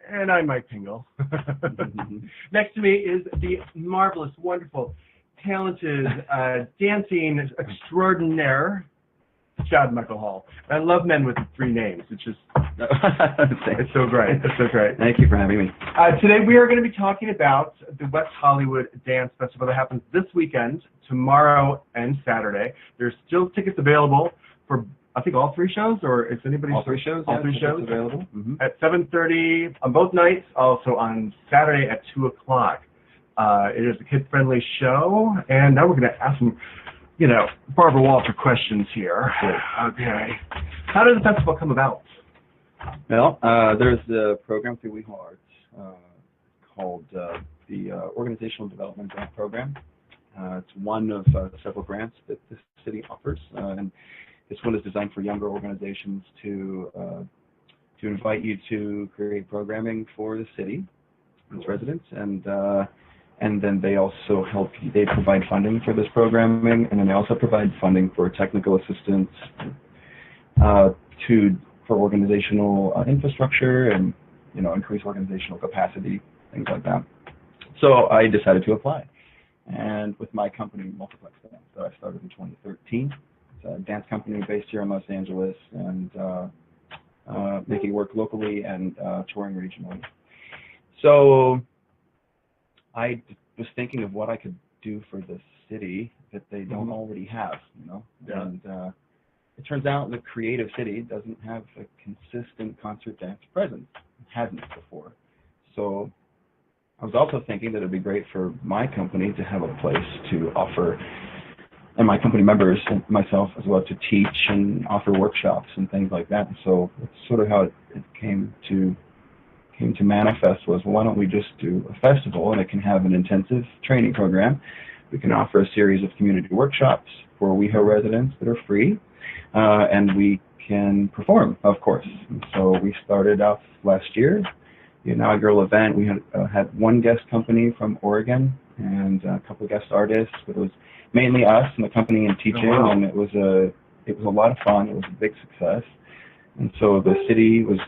And I'm Mike Pingel. Next to me is the marvelous, wonderful, talented, dancing extraordinaire, Chad Michael Hall. I love men with 3 names. It's just, it's so great. It's so great. Thank you for having me. Today we are going to be talking about the West Hollywood Dance Festival that happens this weekend, tomorrow and Saturday. There's still tickets available for, I think, all 3 shows, or is anybody? All 3 shows? All 3 shows available. At 7:30 on both nights, also on Saturday at 2 o'clock. It is a kid-friendly show, and now we're going to ask some, Barbara Walter questions here. Okay. How did the festival come about? Well, there's a program through WeHo Arts called the Organizational Development Grant Program. It's one of several grants that the city offers, and this one is designed for younger organizations to invite you to create programming for the city, its residents, and then they also they provide funding for this programming, and then they also provide funding for technical assistance for organizational infrastructure and increase organizational capacity, things like that. So I decided to apply, and with my company Multiplex Dance that I started in 2013. It's a dance company based here in Los Angeles, and making work locally and touring regionally. So I was thinking of what I could do for the city that they don't already have, Yeah. And it turns out the creative city doesn't have a consistent concert dance presence. It hasn't before. So I was also thinking that it'd be great for my company to have a place to offer, and my company members and myself as well, to teach and offer workshops and things like that. So it's sort of how it came to manifest was, well, why don't we just do a festival, and it can have an intensive training program. We can offer a series of community workshops for WeHo residents that are free, and we can perform, of course. And so we started off last year, the inaugural event. We had one guest company from Oregon and a couple of guest artists, but it was mainly us and the company and teaching. Oh, wow. And it was a lot of fun. It was a big success, and so the city was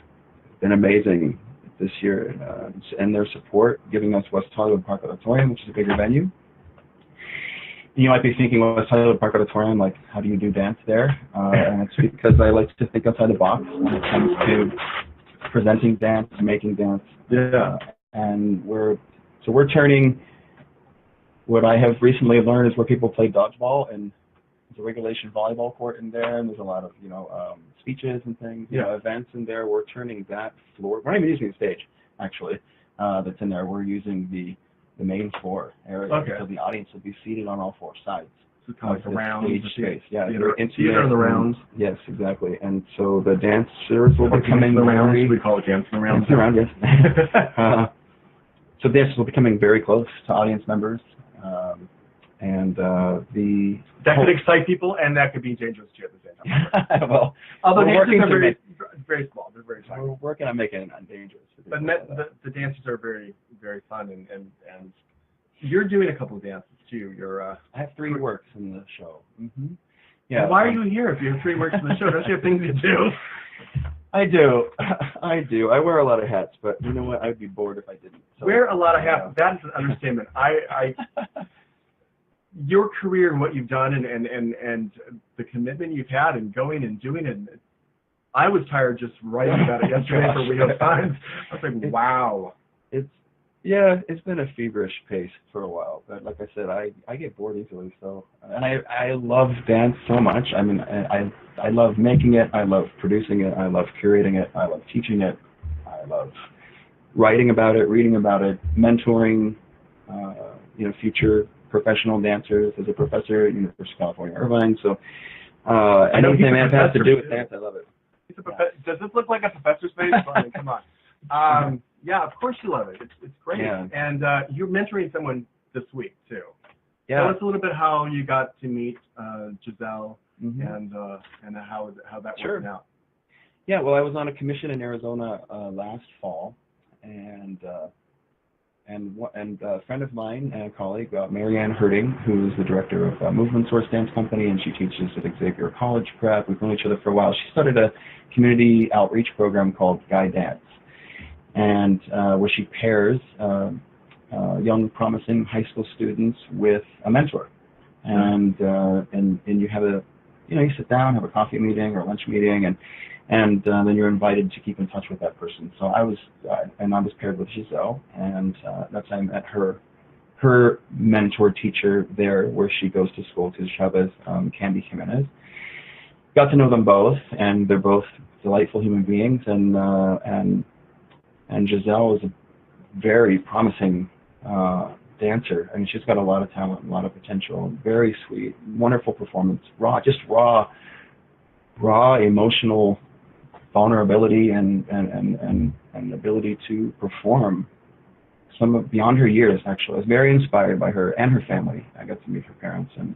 been amazing this year, and their support, giving us West Hollywood Park Auditorium, which is a bigger venue. You might be thinking, West Hollywood Park Auditorium, like, how do you do dance there? And it's because I like to think outside the box when it comes to presenting dance, making dance. Yeah. And we're turning what I have recently learned is where people play dodgeball, and there's a regulation volleyball court in there, and there's a lot of speeches and things, events in there. We're turning that floor. We're not even using the stage, actually, that's in there. We're using the main floor area, okay. So the audience will be seated on all 4 sides. So kind of like a round space. Yeah, theater in the round. Yes, exactly. And so the dancers will be coming the round. We call it dancing around. Dancing around, yes. So this will be coming very close to audience members. That could excite people, and that could be dangerous too at the same time. Well, although dancers are very small, they're very tiny. We're working on making it non-dangerous. But the dances are very, very fun, and you're doing a couple of dances too. I have 3 works in the show. Yeah. Well, why are you here if you have 3 works in the show? Don't you have things to do? I do. I wear a lot of hats, but you know what? I'd be bored if I didn't. So, wear a lot of hats. That is an understatement. Your career and what you've done and the commitment you've had and going and doing it. I was tired just writing about it yesterday for WeHo Times. I was like, wow. It's been a feverish pace for a while, but like I said, I get bored easily. So, and I love dance so much. I mean, I love making it. I love producing it. I love curating it. I love teaching it. I love writing about it, reading about it, mentoring, future professional dancers as a professor at University of California, Irvine. So, anything that has to do with dance, I love it. Does this look like a professor's face? I mean, come on. Yeah, of course you love it. It's great. Yeah. And you're mentoring someone this week too. Yeah. Tell us a little bit how you got to meet Giselle and how that worked out. Yeah, well, I was on a commission in Arizona last fall, and a friend of mine and a colleague, Marianne Herding, who's the director of Movement Source Dance Company, and she teaches at Xavier College Prep. We've known each other for a while. She started a community outreach program called Guide Dance. and where she pairs young, promising high school students with a mentor, and you have you sit down, have a coffee meeting or a lunch meeting, and then you're invited to keep in touch with that person. So I was paired with Giselle, and that's how I met her mentor teacher there, where she goes to school, to Chavez, Candy Jimenez. Got to know them both, and they're both delightful human beings, and Giselle is a very promising dancer. I mean, she's got a lot of talent, a lot of potential, very sweet, wonderful performance, raw emotional vulnerability and ability to perform beyond her years. Actually, I was very inspired by her and her family. I got to meet her parents, and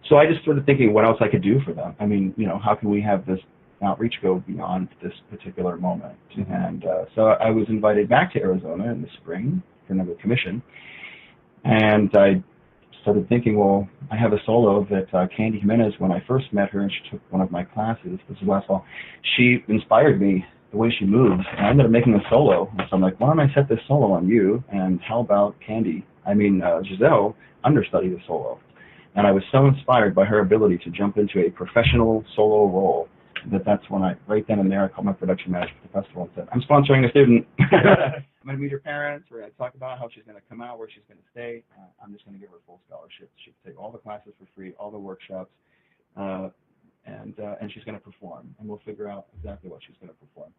so I just started thinking what else I could do for them. I mean, how can we have this outreach go beyond this particular moment? And so I was invited back to Arizona in the spring for another commission, and I started thinking, well, I have a solo that Candy Jimenez, when I first met her and she took one of my classes, this was last fall, she inspired me, the way she moves, and I ended up making a solo. And so I'm like, why don't I set this solo on you, and how about Giselle understudy the solo? And I was so inspired by her ability to jump into a professional solo role that's when right then and there, I called my production manager for the festival and said, I'm sponsoring a student. I'm going to meet her parents. We're going to talk about how she's going to come out, where she's going to stay. I'm just going to give her a full scholarship. She can take all the classes for free, all the workshops, and she's going to perform. And we'll figure out exactly what she's going to perform.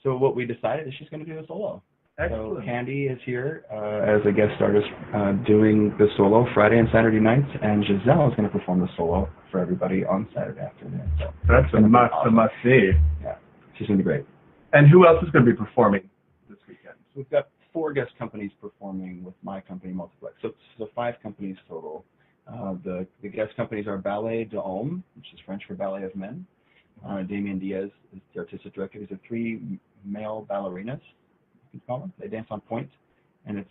So what we decided is she's going to do a solo. Excellent. So Candy is here as a guest artist doing the solo Friday and Saturday nights, and Giselle is going to perform the solo for everybody on Saturday afternoon. So that's a must see. Yeah, she's going to be great. And who else is going to be performing this weekend? So we've got 4 guest companies performing with my company, Multiplex. So 5 companies total. The guest companies are Ballet de Homme, which is French for Ballet of Men. Damien Diaz is the artistic director. These are 3 male ballerinas. Call them. They dance on point, and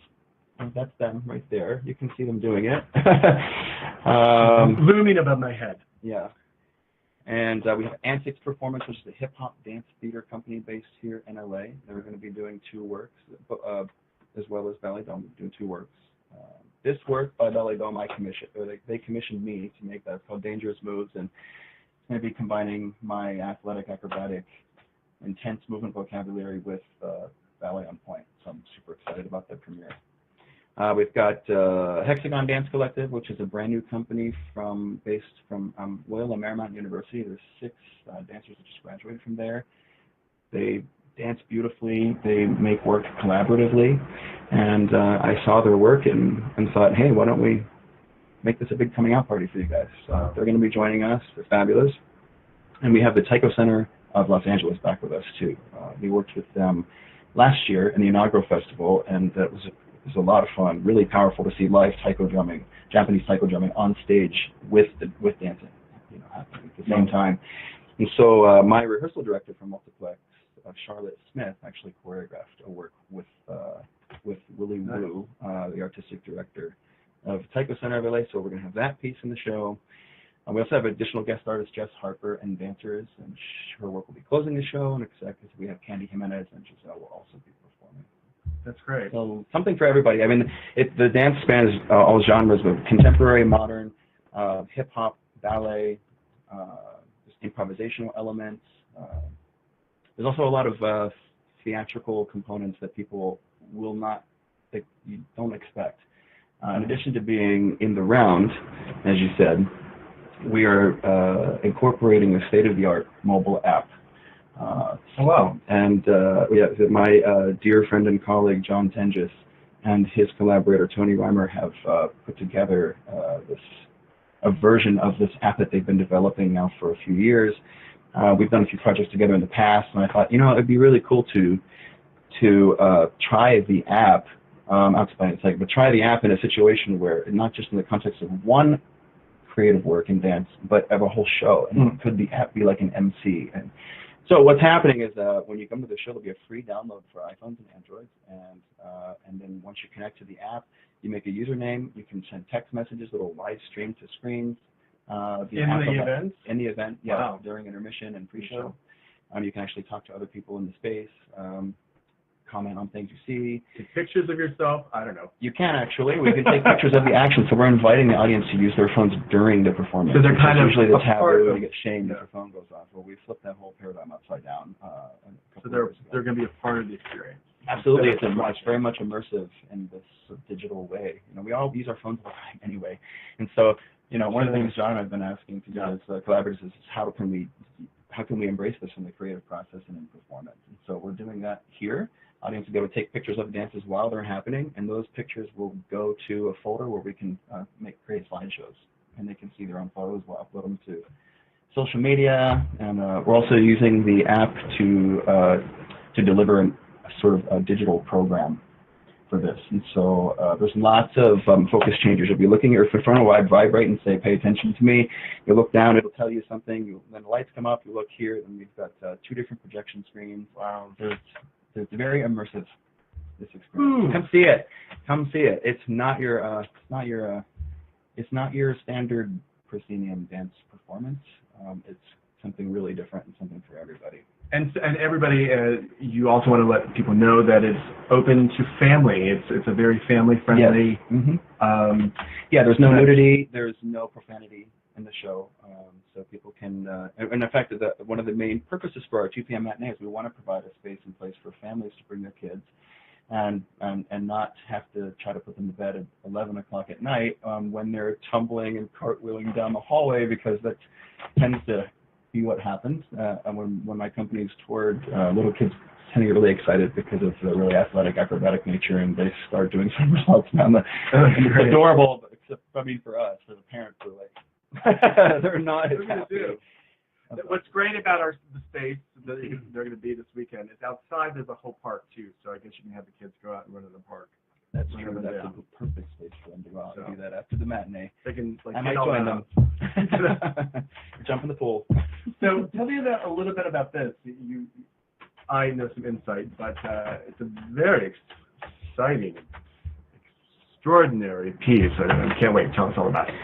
that's them right there. You can see them doing it. Looming above my head. Yeah. And we have Antics Performance, which is a hip-hop dance theater company based here in LA. They're going to be doing 2 works, as well as Ballet Dome doing 2 works. This work by Ballet Dome, they commissioned me to make that. It's called Dangerous Moves, and it's going to be combining my athletic, acrobatic, intense movement vocabulary with Ballet on Point, so I'm super excited about that premiere. We've got Hexagon Dance Collective, which is a brand new company based from Loyola Marymount University. There's 6 dancers that just graduated from there. They dance beautifully. They make work collaboratively, and I saw their work and thought, hey, why don't we make this a big coming out party for you guys? So they're going to be joining us. They're fabulous, and we have the Taiko Center of Los Angeles back with us too. We worked with them last year in the inaugural festival, and that was a lot of fun. Really powerful to see live taiko drumming, Japanese taiko drumming on stage with dancing, happening at the same time. And so my rehearsal director from Multiplex, Charlotte Smith, actually choreographed a work with Willie Wu, the artistic director of Taiko Center of LA. So we're going to have that piece in the show. We also have additional guest artists, Jess Harper and dancers, and her work will be closing the show. And we have Candy Jimenez, and Giselle will also be performing. That's great. So something for everybody. I mean, the dance spans all genres, but contemporary, modern, hip hop, ballet, just improvisational elements. There's also a lot of theatrical components that people that you don't expect. In addition to being in the round, as you said, we are incorporating a state-of-the-art mobile app. Wow. And my dear friend and colleague, John Tengis, and his collaborator, Tony Reimer, have put together a version of this app that they've been developing now for a few years. We've done a few projects together in the past, and I thought, it'd be really cool to try the app. I'll explain it in a second, but try the app in a situation where, not just in the context of one creative work in dance, but of a whole show. And could the app be like an MC? And so what's happening is when you come to the show, there'll be a free download for iPhones and Androids, and then once you connect to the app, you make a username. You can send text messages that will live stream to screens. In the event, yeah, wow. During intermission and pre-show. You can actually talk to other people in the space. comment on things you see. Take pictures of yourself. I don't know. You can actually. We can take pictures of the action. So we're inviting the audience to use their phones during the performance. So they're kind of usually the taboo of, to get shamed if your phone goes off. Well, we flipped that whole paradigm upside down. So they're going to be a part of the experience. Absolutely, it's very much immersive in this digital way. We all use our phones all the time anyway, and so one of the things John and I've been asking to do as collaborators is how can we embrace this in the creative process and in performance? And so we're doing that here. Audience will be able to take pictures of the dances while they're happening, and those pictures will go to a folder where we can create slideshows, and they can see their own photos. We'll upload them to social media, and we're also using the app to deliver a sort of a digital program for this. And so there's lots of focus changes. You'll be looking at your phone, will vibrate and say, pay attention to me. You look down, it'll tell you something. Then the lights come up, you look here, and we've got 2 different projection screens. Wow. It's very immersive, this experience. Come see it. Come see it. It's not your standard proscenium dance performance. It's something really different and something for everybody. And everybody, you also want to let people know that it's open to family. It's a very family-friendly. Yes. Mm-hmm. There's no nudity. There's no profanity in the show. So people can, and in fact, one of the main purposes for our 2 p.m. matinee is we want to provide a space and place for families to bring their kids and not have to try to put them to bed at 11 o'clock at night when they're tumbling and cartwheeling down the hallway, because that tends to be what happens. When my company's toured, little kids tend to get really excited because of the really athletic, acrobatic nature, and they start doing some results down and it's adorable, but except, for us, for the parents, we're like, they're not as happy. What's great about the space that they're going to be this weekend is outside there's a whole park too, so I guess you can have the kids go out and run in the park. That's true. That's a perfect space for them to go out and do that after the matinee. They can I might join them. Jump in the pool. So tell me a little bit about this. I know some insight, but it's a very exciting, extraordinary piece. I can't wait to tell us all about it.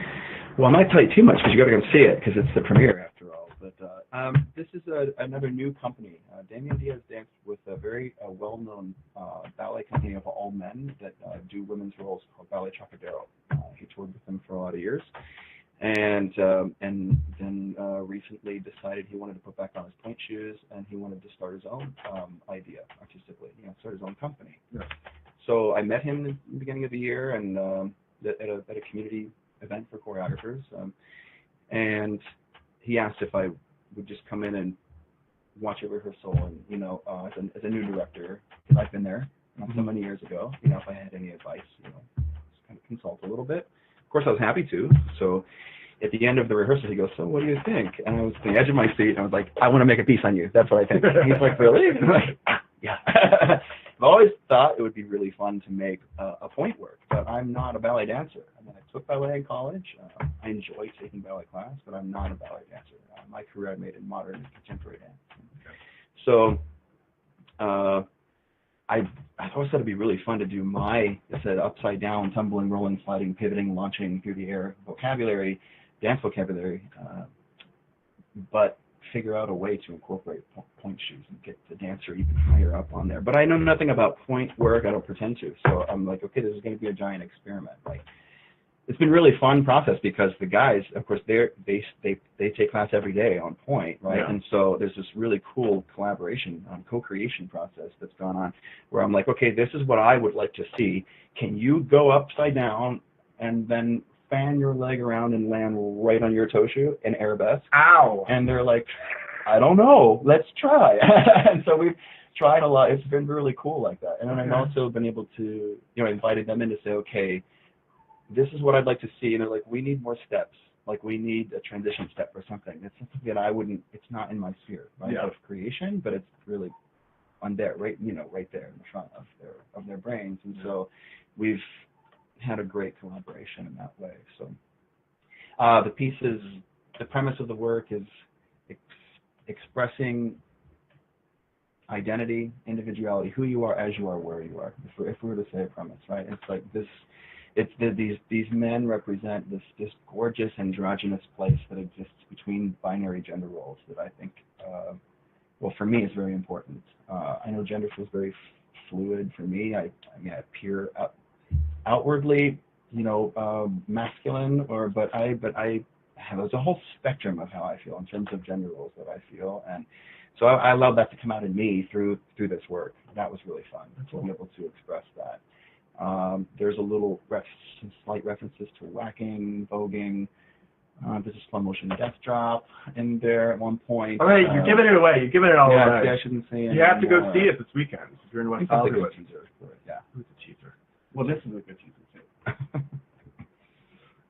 Well, I might tell you too much because you got to come see it because it's the premiere after all. But this is another new company. Damien Diaz danced with a very well-known ballet company of all men that do women's roles called Ballet Chocadero. He toured with them for a lot of years, and then recently decided he wanted to put back on his pointe shoes and he wanted to start his own idea artistically, start his own company. Yeah. So I met him in the beginning of the year and at a community event for choreographers, and he asked if I would just come in and watch a rehearsal, and as a new director, I've been there so many years ago, if I had any advice, just kind of consult a little bit. Of course, I was happy to. So at the end of the rehearsal, he goes, "So what do you think?" And I was at the edge of my seat, and I was like, "I want to make a piece on you. That's what I think." And he's like, "Really?" And I'm like, "Yeah." I've always thought it would be really fun to make a pointe work, but I'm not a ballet dancer. I took ballet in college. I enjoy taking ballet class, but I'm not a ballet dancer. My career I made in modern and contemporary dance. Okay. So I always thought it'd be really fun to do my upside down, tumbling, rolling, sliding, pivoting, launching through the air vocabulary, dance vocabulary, but figure out a way to incorporate pointe shoes and get the dancer even higher up on there. But I know nothing about pointe work. I don't pretend to. So I'm like, okay, this is going to be a giant experiment. It's been a really fun process because the guys, of course, they take class every day on pointe, right? Yeah. And so there's this really cool collaboration, co-creation process that's gone on where I'm like, okay, this is what I would like to see. Can you go upside down and then fan your leg around and land right on your toe shoe in arabesque? Ow! And they're like, I don't know, let's try. And so we've tried a lot. It's been really cool like that. And then I've also been able to, invited them in to say, okay, this is what I'd like to see. And they're like, we need more steps. We need a transition step or something. It's something that it's not in my sphere, right, of creation, but it's really on there, right there in the front of their brains. And so we've had a great collaboration in that way. So the premise of the work is expressing identity, individuality, who you are as you are, where you are. If we were to say a premise, right? It's like this. These men represent this gorgeous androgynous place that exists between binary gender roles that I think, for me, is very important. I know gender feels very fluid for me. I appear outwardly, masculine, but there's a whole spectrum of how I feel in terms of gender roles that I feel, and so I allowed that to come out in me through this work. That was really fun to be able to express that. There's a little slight references to whacking, voguing. There's a slow motion death drop in there at one point. All right, you're giving it away. You're giving it all away. Yeah, I shouldn't say anything. You have to go see it this weekend if you're in West Hollywood. Yeah. Who's a cheater? Well, this is a good teaser too.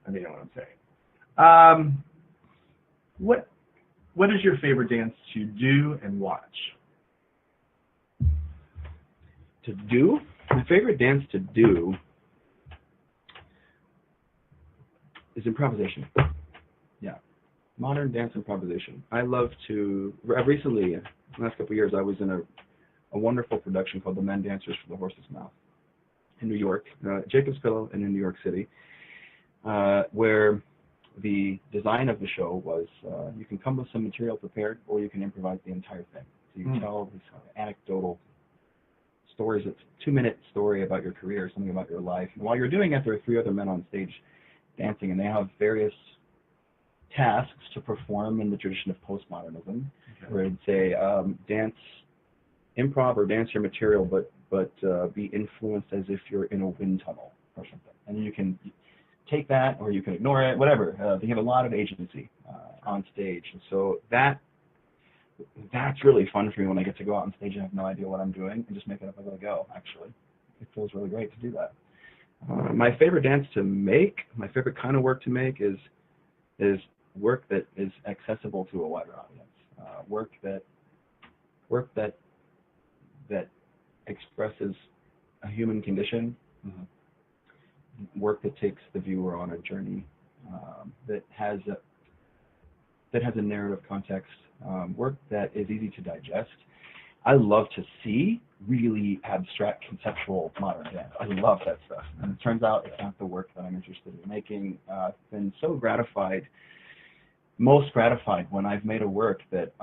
I mean, you know what I'm saying. What is your favorite dance to do and watch? To do? My favorite dance to do is improvisation. Yeah. Modern dance improvisation. I love to, recently, in the last couple of years, I was in a wonderful production called The Men Dancers for the Horse's Mouth in New York, Jacob's Pillow in New York City, where the design of the show was you can come with some material prepared or you can improvise the entire thing. So you tell these anecdotal stories. It's a 2-minute story about your career, something about your life. And while you're doing it, there are 3 other men on stage dancing, and they have various tasks to perform in the tradition of postmodernism, where it'd say dance, improv or dance your material, but be influenced as if you're in a wind tunnel or something. And you can take that or you can ignore it, whatever. They have a lot of agency on stage, and so that's really fun for me when I get to go out on stage and have no idea what I'm doing and just make it up as I go. Actually, it feels really great to do that. My favorite dance to make, my favorite kind of work to make is work that is accessible to a wider audience. Work that expresses a human condition. Work that takes the viewer on a journey, that has a narrative context. Work that is easy to digest. I love to see really abstract, conceptual modern dance. I love that stuff. And it turns out it's not the work that I'm interested in making. I've been so most gratified when I've made a work that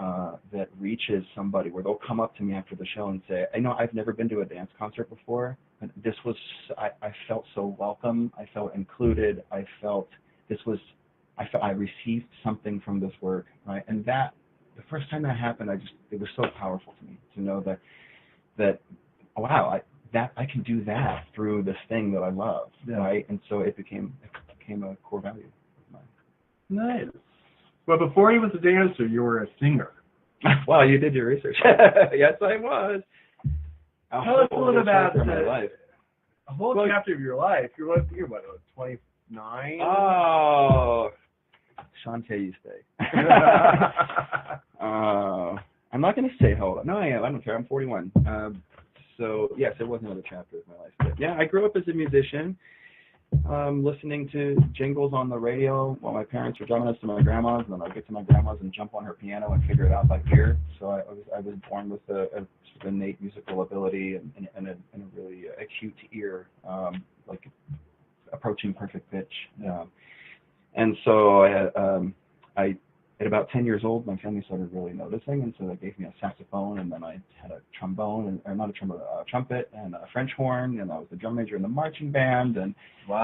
reaches somebody, where they'll come up to me after the show and say, I know I've never been to a dance concert before, but I felt so welcome. I felt included. I received something from this work, right? And that, the first time that happened, it was so powerful to me to know that wow, I can do that through this thing that I love, right? And so it became a core value of mine. Nice. Well, before you was a dancer, you were a singer. Wow, you did your research. Yes, I was. Tell us a little about my life. A whole chapter of your life. You're what, 29? Oh, Shantae, you stay. I'm not going to say how old. No, I am. I don't care. I'm 41. So, yes, it was another chapter of my life. But, yeah, I grew up as a musician, listening to jingles on the radio while my parents were drumming us to my grandma's, and then I'd get to my grandma's and jump on her piano and figure it out by ear. So I was born with a innate musical ability and a really acute ear, like approaching perfect pitch. And so I at about 10 years old, my family started really noticing, and so they gave me a saxophone, and then I had a trombone, or not a trombone, a trumpet, and a French horn, and I was the drum major in the marching band, and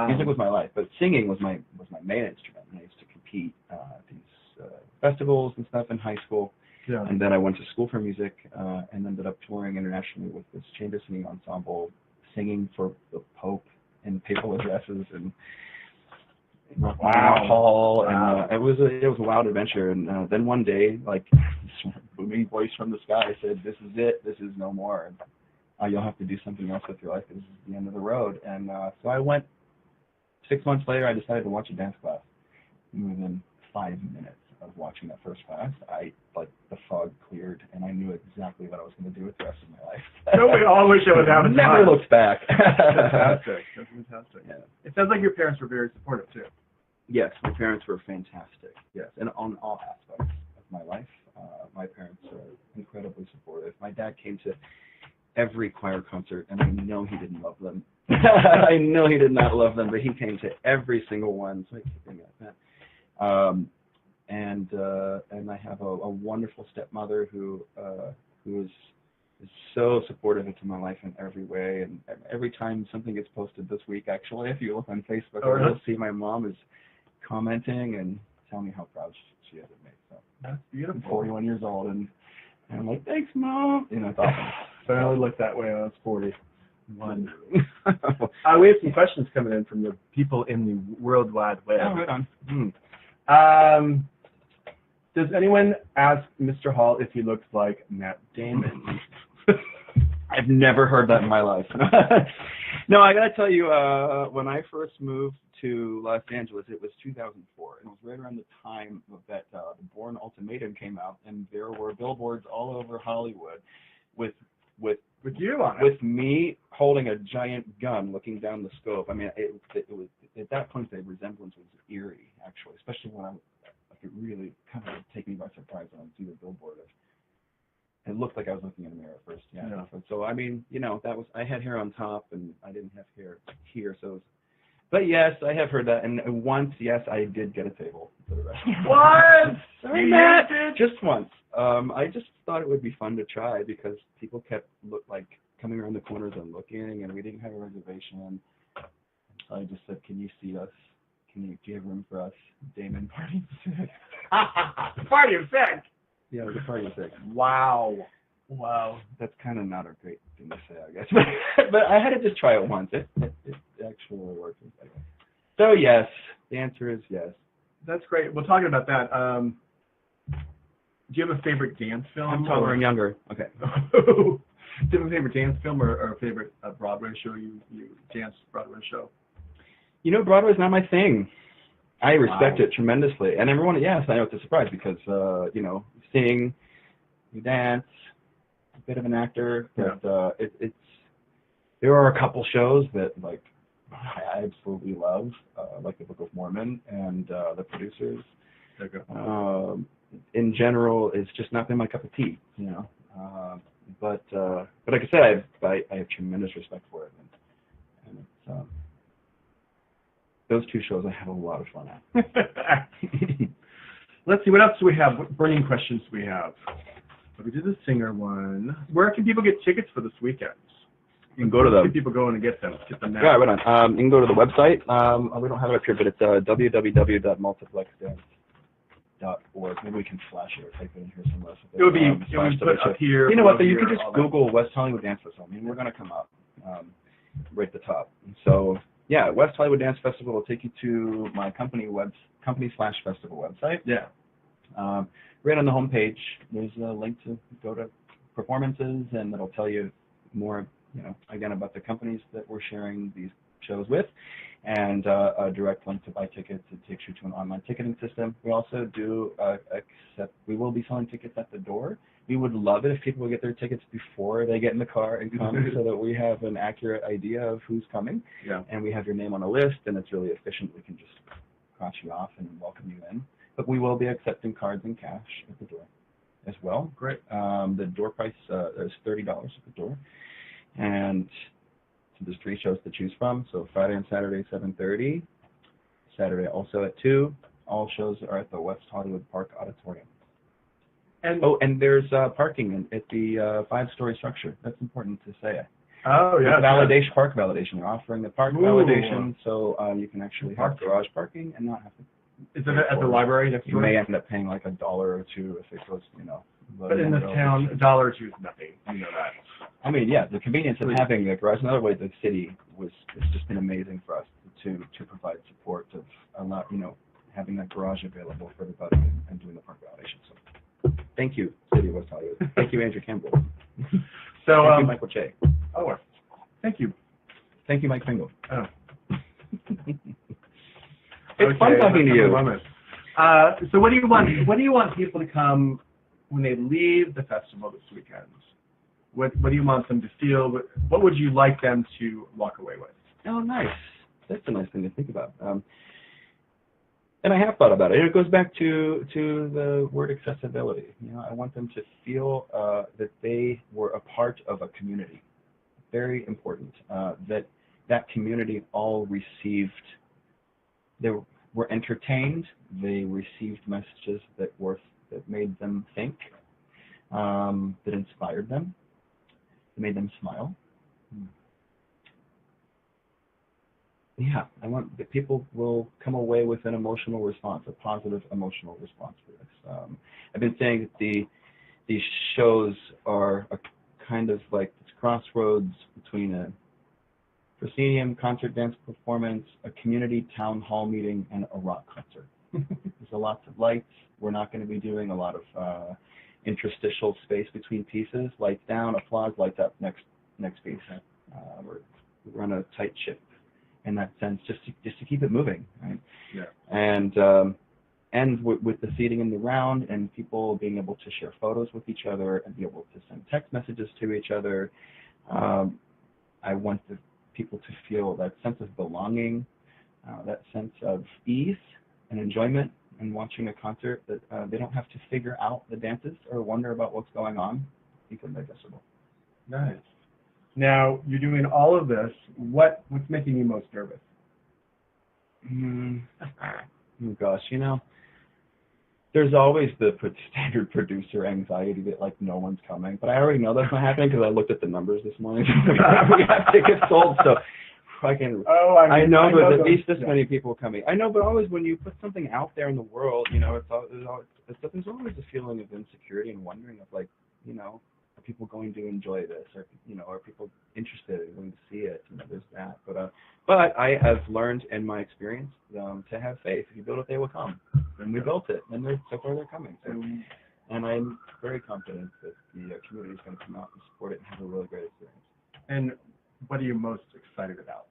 music was my life. But singing was my main instrument, and I used to compete at these festivals and stuff in high school. Yeah. And then I went to school for music and ended up touring internationally with this chamber singing ensemble, singing for the Pope in papal addresses and hall, and it was a wild adventure. And then one day, like, this booming voice from the sky said, "This is it. This is no more. You'll have to do something else with your life. This is the end of the road." And so I went. 6 months later, I decided to watch a dance class. And within 5 minutes of watching that first class, the fog cleared, and I knew exactly what I was going to do with the rest of my life. So we all wish it would happen. Never looked back. Fantastic. That's fantastic. Yeah. It sounds like your parents were very supportive too. Yes, my parents were fantastic. Yes, and on all aspects of my life, my parents are incredibly supportive. My dad came to every choir concert, and I know he didn't love them. I know he did not love them, but he came to every single one. So I keep thinking like that. And I have a wonderful stepmother who is is so supportive into my life in every way. And every time something gets posted this week, actually, if you look on Facebook, you'll see my mom is commenting and telling me how proud she is of me. So that's beautiful. I'm 41 years old, and I'm like, thanks, Mom. You know, it's awesome. So I only looked that way when I was 41. We have some questions coming in from the people in the World Wide Web. Oh, right on. Does anyone ask Mr. Hall if he looks like Matt Damon? I've never heard that in my life. No, I got to tell you, when I first moved to Los Angeles, it was 2004, and it was right around the time that the Bourne Ultimatum came out, and there were billboards all over Hollywood with you on it. With me holding a giant gun looking down the scope. I mean, it was at that point the resemblance was eerie, actually, especially when it really kind of take me by surprise when I would see the billboard. It looked like I was looking in a mirror at first. Yeah. So I mean, you know, I had hair on top and I didn't have hair here. So, but yes, I have heard that. And once, yes, I did get a table for the restaurant. What? Sorry, Matt. Just once. I just thought it would be fun to try because people kept coming around the corners and looking, and we didn't have a reservation. So I just said, "Can you see us? Do you have room for us?" Damon, party of six. Party of six. Yeah, it was a party of six. Wow. That's kind of not a great thing to say, I guess. But I had to just try it once. It actually worked. So yes, the answer is yes. That's great. Well, talking about that, do you have a favorite dance film? I'm taller and younger. Okay. Do you have a favorite dance film or a favorite Broadway show you danced Broadway show? You know, Broadway's not my thing. I respect it tremendously. And everyone, yes, I know it's a surprise because, you know, sing, you dance, a bit of an actor. But there are a couple shows that, like, I absolutely love, like The Book of Mormon and The Producers. In general, it's just not been my cup of tea, you know. But like I said, I have tremendous respect for it. And it's, those two shows I have a lot of fun at. Let's see, what else do we have? What burning questions do we have? So we did the singer one. Where can people get tickets for this weekend? You can go to the... people go in and get them now. Yeah, right on. You can go to the website. We don't have it up here, but it's www.multiplexdance.org. Maybe we can flash it or type it in here somewhere. It would be put up here. You know what, though? You can just Google West Hollywood Dance Festival. I mean, we're going to come up right at the top. So... yeah, West Hollywood Dance Festival will take you to my company/festival website. Yeah. Right on the homepage, there's a link to go to performances, and it'll tell you more, you know, again about the companies that we're sharing these shows with, and a direct link to buy tickets. It takes you to an online ticketing system. We also do we will be selling tickets at the door. We would love it if people would get their tickets before they get in the car and come so that we have an accurate idea of who's coming. Yeah. And we have your name on a list, and it's really efficient. We can just cross you off and welcome you in. But we will be accepting cards and cash at the door as well. Great. The door price is $30 at the door. And so there's 3 shows to choose from. So Friday and Saturday, 7:30. Saturday also at 2. All shows are at the West Hollywood Park Auditorium. And there's parking at the 5-story structure. That's important to say. Oh, yeah. Validation, park validation. We're offering the park validation, so you can actually have garage parking and not have to. Is it at the library next door? You may end up paying like $1 or $2 if it goes, you know. But in this town, $1 or $2 is nothing. You know that. I mean, yeah, the convenience of having a garage. Another way the city it's just been amazing for us to provide support of having that garage available for everybody and doing the park validation. So. Thank you, City of West Hollywood. Thank you, Andrew Campbell. So, thank you, Michael Che. Oh, thank you. Thank you, Mike Pingel. Oh. It's fun talking to you. So what do you want people to come when they leave the festival this weekend? What do you want them to feel? What would you like them to walk away with? Oh, nice. That's a nice thing to think about. And I have thought about it. It goes back to the word accessibility. You know, I want them to feel that they were a part of a community. Very important. That community all received. They were entertained. They received messages that made them think, that inspired them, made them smile. Yeah, I want that people will come away with an emotional response, a positive emotional response for this. I've been saying that these shows are a kind of like this crossroads between a proscenium concert dance performance, a community town hall meeting, and a rock concert. There's a lots of lights. We're not going to be doing a lot of interstitial space between pieces. Lights down, applause, lights up, next piece. We're on a tight ship in that sense, just to keep it moving, right? Yeah. And with the seating in the round and people being able to share photos with each other and be able to send text messages to each other, I want the people to feel that sense of belonging, that sense of ease and enjoyment in watching a concert, that they don't have to figure out the dances or wonder about what's going on because they're digestible. Nice. Now, you're doing all of this. What's making you most nervous? Oh gosh, there's always the standard producer anxiety that like no one's coming, but I already know that's not happening because I looked at the numbers this morning. We have tickets sold, so I know there's at least this many people coming. I know, but always when you put something out there in the world, there's always a feeling of insecurity and wondering of like, are people going to enjoy this, or are people interested in going to see it? There's that. But I have learned in my experience to have faith. If you build it, they will come. And we built it, and so far they're coming. So, and I'm very confident that the community is going to come out and support it and have a really great experience. And what are you most excited about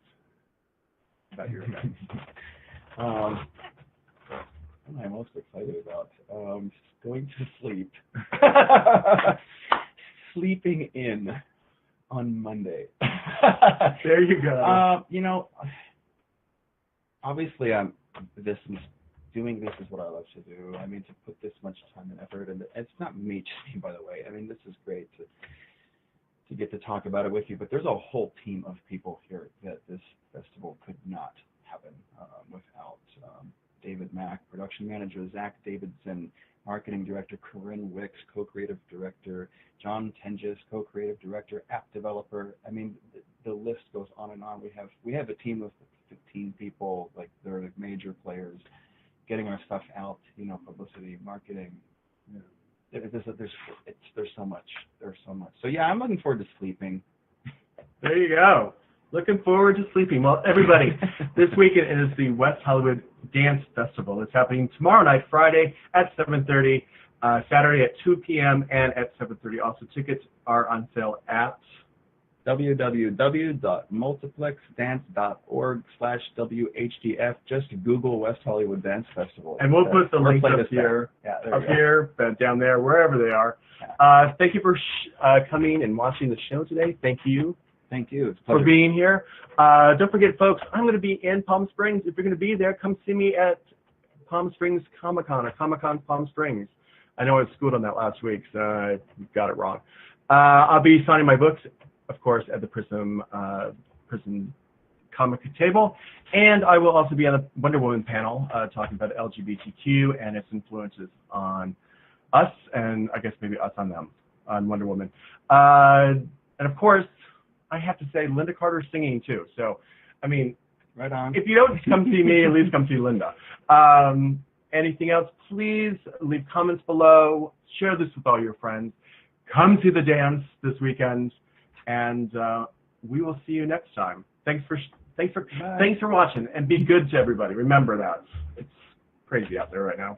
your event? What am I most excited about? Going to sleep. Sleeping in on Monday. There you go. Obviously, doing this is what I love to do. I mean, to put this much time and effort, and it's not me, just me, by the way. I mean, this is great to get to talk about it with you, but there's a whole team of people here that this festival could not happen without. David Mack, production manager, Zach Davidson, marketing director, Corinne Wicks, co-creative director, John Tenges, co-creative director, app developer. I mean, the list goes on and on. We have a team of 15 people, like they're the major players, getting our stuff out, publicity, marketing. Yeah. There's so much. So yeah, I'm looking forward to sleeping. There you go. Looking forward to sleeping. Well, everybody, this weekend is the West Hollywood Dance Festival. It's happening tomorrow night, Friday at 7:30, Saturday at 2 p.m. and at 7:30. Also, tickets are on sale at www.multiplexdance.org/WHDF. Just Google West Hollywood Dance Festival. And we'll put the links up here, down there, wherever they are. Thank you for coming and watching the show today. Thank you. Thank you. It's for being here. Don't forget, folks, I'm going to be in Palm Springs. If you're going to be there, come see me at Palm Springs Comic-Con, or Comic-Con Palm Springs. I know I schooled on that last week, so I got it wrong. I'll be signing my books, of course, at the Prism comic table. And I will also be on the Wonder Woman panel talking about LGBTQ and its influences on us, and I guess maybe us on them, on Wonder Woman. And, of course, I have to say, Linda Carter's singing too. So, I mean, right on. If you don't come see me, at least come see Linda. Anything else, please leave comments below. Share this with all your friends. Come to the dance this weekend, and we will see you next time. Thanks for watching, and be good to everybody. Remember that. It's crazy out there right now.